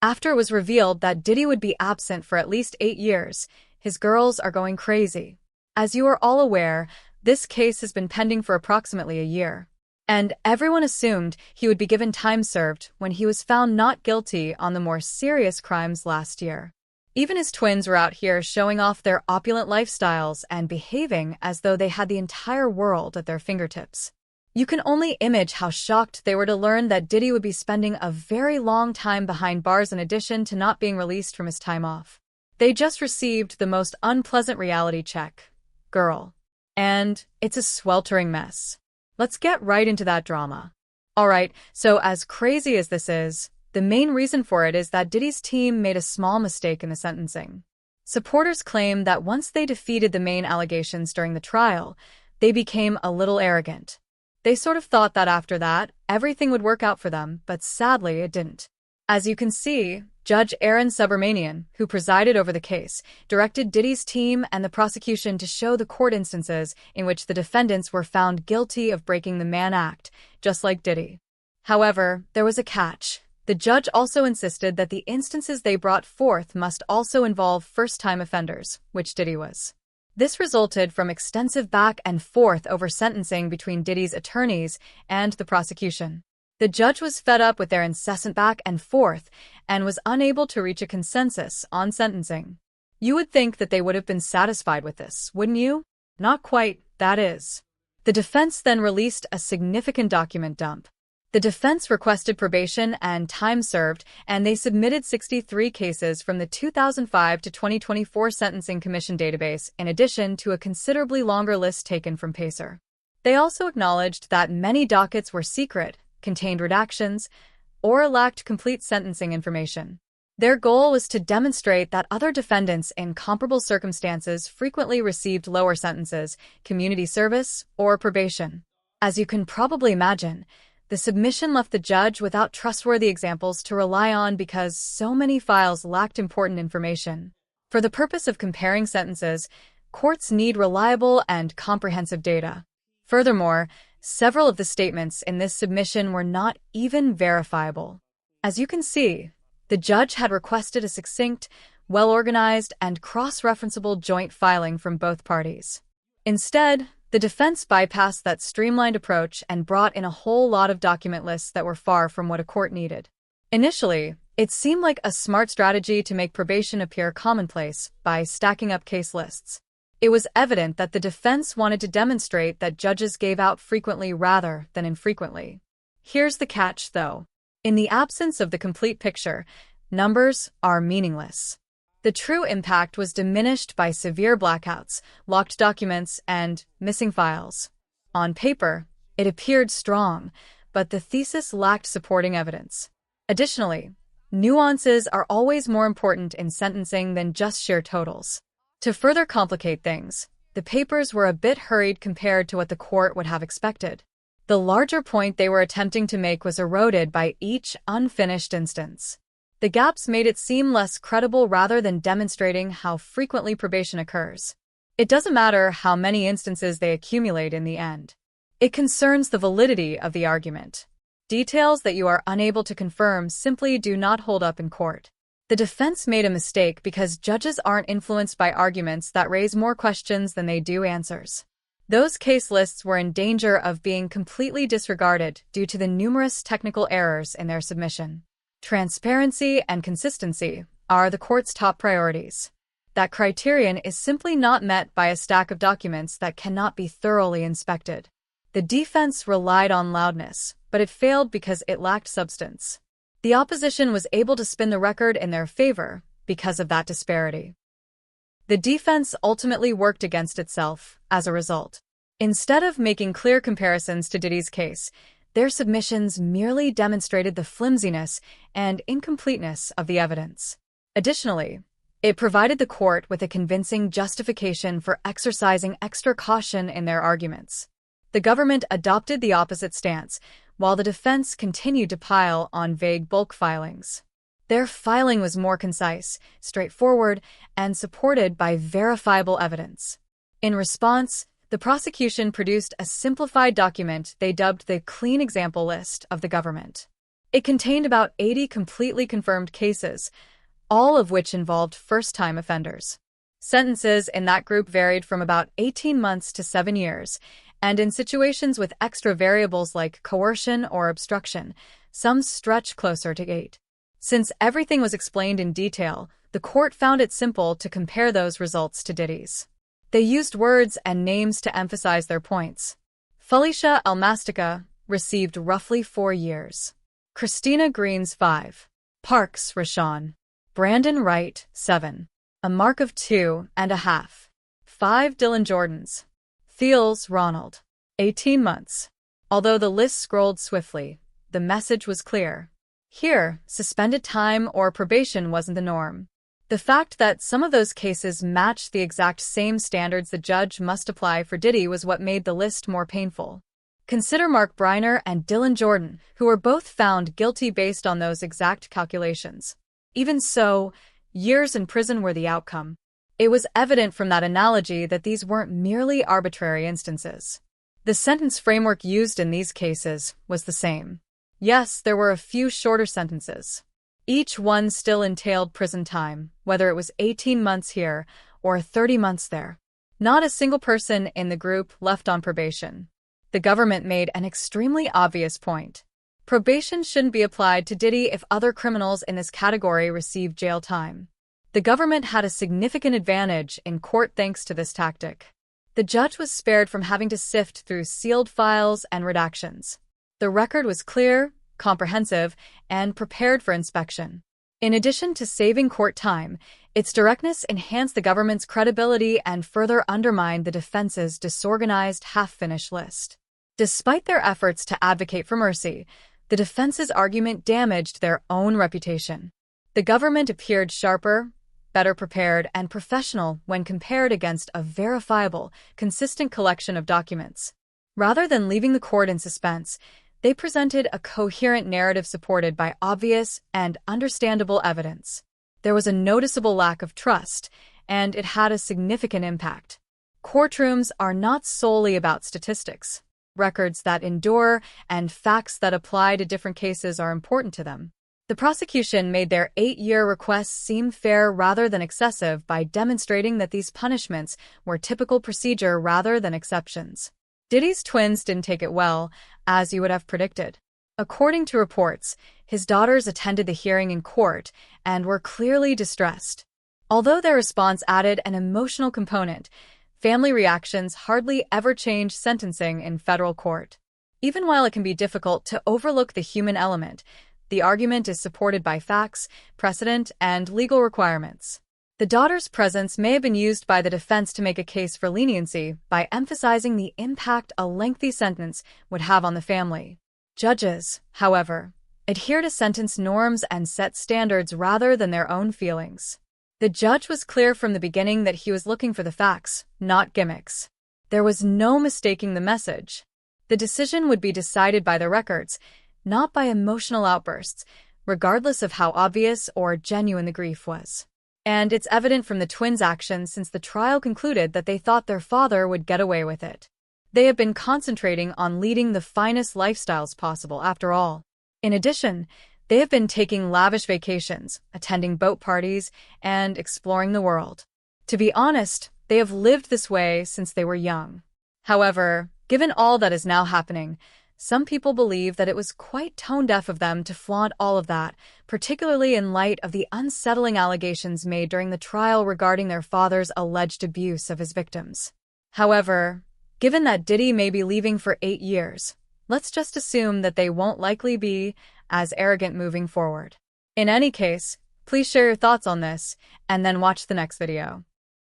After it was revealed that Diddy would be absent for at least 8 years, his girls are going crazy. As you are all aware, this case has been pending for approximately a year. And everyone assumed he would be given time served when he was found not guilty on the more serious crimes last year. Even his twins were out here showing off their opulent lifestyles and behaving as though they had the entire world at their fingertips. You can only imagine how shocked they were to learn that Diddy would be spending a very long time behind bars in addition to not being released from his time off. They just received the most unpleasant reality check. Girl. And it's a sweltering mess. Let's get right into that drama. Alright, so as crazy as this is, the main reason for it is that Diddy's team made a small mistake in the sentencing. Supporters claim that once they defeated the main allegations during the trial, they became a little arrogant. They sort of thought that after that, everything would work out for them, but sadly it didn't. As you can see, Judge Aaron Subramanian, who presided over the case, directed Diddy's team and the prosecution to show the court instances in which the defendants were found guilty of breaking the Mann Act, just like Diddy. However, there was a catch. The judge also insisted that the instances they brought forth must also involve first-time offenders, which Diddy was. This resulted from extensive back and forth over sentencing between Diddy's attorneys and the prosecution. The judge was fed up with their incessant back and forth and was unable to reach a consensus on sentencing. You would think that they would have been satisfied with this, wouldn't you? Not quite, that is. The defense then released a significant document dump. The defense requested probation and time served, and they submitted 63 cases from the 2005 to 2024 Sentencing Commission database in addition to a considerably longer list taken from Pacer. They also acknowledged that many dockets were secret, contained redactions, or lacked complete sentencing information. Their goal was to demonstrate that other defendants in comparable circumstances frequently received lower sentences, community service, or probation. As you can probably imagine, the submission left the judge without trustworthy examples to rely on because so many files lacked important information. For the purpose of comparing sentences, courts need reliable and comprehensive data. Furthermore, several of the statements in this submission were not even verifiable. As you can see, the judge had requested a succinct, well-organized, and cross-referenceable joint filing from both parties. Instead, the defense bypassed that streamlined approach and brought in a whole lot of document lists that were far from what a court needed. Initially, it seemed like a smart strategy to make probation appear commonplace by stacking up case lists. It was evident that the defense wanted to demonstrate that judges gave out frequently rather than infrequently. Here's the catch, though. In the absence of the complete picture, numbers are meaningless. The true impact was diminished by severe blackouts, locked documents, and missing files. On paper, it appeared strong, but the thesis lacked supporting evidence. Additionally, nuances are always more important in sentencing than just sheer totals. To further complicate things, the papers were a bit hurried compared to what the court would have expected. The larger point they were attempting to make was eroded by each unfinished instance. The gaps made it seem less credible rather than demonstrating how frequently probation occurs. It doesn't matter how many instances they accumulate in the end. It concerns the validity of the argument. Details that you are unable to confirm simply do not hold up in court. The defense made a mistake because judges aren't influenced by arguments that raise more questions than they do answers. Those case lists were in danger of being completely disregarded due to the numerous technical errors in their submission. Transparency and consistency are the court's top priorities. That criterion is simply not met by a stack of documents that cannot be thoroughly inspected. The defense relied on loudness, but it failed because it lacked substance. The opposition was able to spin the record in their favor because of that disparity. The defense ultimately worked against itself as a result. Instead of making clear comparisons to Diddy's case, their submissions merely demonstrated the flimsiness and incompleteness of the evidence. Additionally, it provided the court with a convincing justification for exercising extra caution in their arguments. The government adopted the opposite stance, while the defense continued to pile on vague bulk filings. Their filing was more concise, straightforward, and supported by verifiable evidence. In response, the prosecution produced a simplified document they dubbed the clean example list of the government. It contained about 80 completely confirmed cases, all of which involved first-time offenders. Sentences in that group varied from about 18 months to 7 years, and in situations with extra variables like coercion or obstruction, some stretched closer to 8. Since everything was explained in detail, the court found it simple to compare those results to Diddy's. They used words and names to emphasize their points. Felicia Almastica received roughly 4 years. Christina Green's 5. Parks Rashawn. Brandon Wright, 7. A mark of 2.5. 5 Dylan Jordan's. Thiels Ronald. 18 months. Although the list scrolled swiftly, the message was clear. Here, suspended time or probation wasn't the norm. The fact that some of those cases matched the exact same standards the judge must apply for Diddy was what made the list more painful. Consider Mark Briner and Dylan Jordan, who were both found guilty based on those exact calculations. Even so, years in prison were the outcome. It was evident from that analogy that these weren't merely arbitrary instances. The sentence framework used in these cases was the same. Yes, there were a few shorter sentences. Each one still entailed prison time, whether it was 18 months here or 30 months there. Not a single person in the group left on probation. The government made an extremely obvious point. Probation shouldn't be applied to Diddy if other criminals in this category receive jail time. The government had a significant advantage in court thanks to this tactic. The judge was spared from having to sift through sealed files and redactions. The record was clear, comprehensive, and prepared for inspection. In addition to saving court time, its directness enhanced the government's credibility and further undermined the defense's disorganized, half-finished list. Despite their efforts to advocate for mercy, the defense's argument damaged their own reputation. The government appeared sharper, better prepared, and professional when compared against a verifiable, consistent collection of documents. Rather than leaving the court in suspense, they presented a coherent narrative supported by obvious and understandable evidence. There was a noticeable lack of trust, and it had a significant impact. Courtrooms are not solely about statistics. Records that endure and facts that apply to different cases are important to them. The prosecution made their 8-year request seem fair rather than excessive by demonstrating that these punishments were typical procedure rather than exceptions. Diddy's twins didn't take it well, as you would have predicted. According to reports, his daughters attended the hearing in court and were clearly distressed. Although their response added an emotional component, family reactions hardly ever change sentencing in federal court. Even while it can be difficult to overlook the human element, the argument is supported by facts, precedent, and legal requirements. The daughter's presence may have been used by the defense to make a case for leniency by emphasizing the impact a lengthy sentence would have on the family. Judges, however, adhere to sentence norms and set standards rather than their own feelings. The judge was clear from the beginning that he was looking for the facts, not gimmicks. There was no mistaking the message. The decision would be decided by the records, not by emotional outbursts, regardless of how obvious or genuine the grief was. And it's evident from the twins' actions since the trial concluded that they thought their father would get away with it. They have been concentrating on leading the finest lifestyles possible after all. In addition, they have been taking lavish vacations, attending boat parties, and exploring the world. To be honest, they have lived this way since they were young. However, given all that is now happening, some people believe that it was quite tone-deaf of them to flaunt all of that, particularly in light of the unsettling allegations made during the trial regarding their father's alleged abuse of his victims. However, given that Diddy may be leaving for 8 years, let's just assume that they won't likely be as arrogant moving forward. In any case, please share your thoughts on this, and then watch the next video.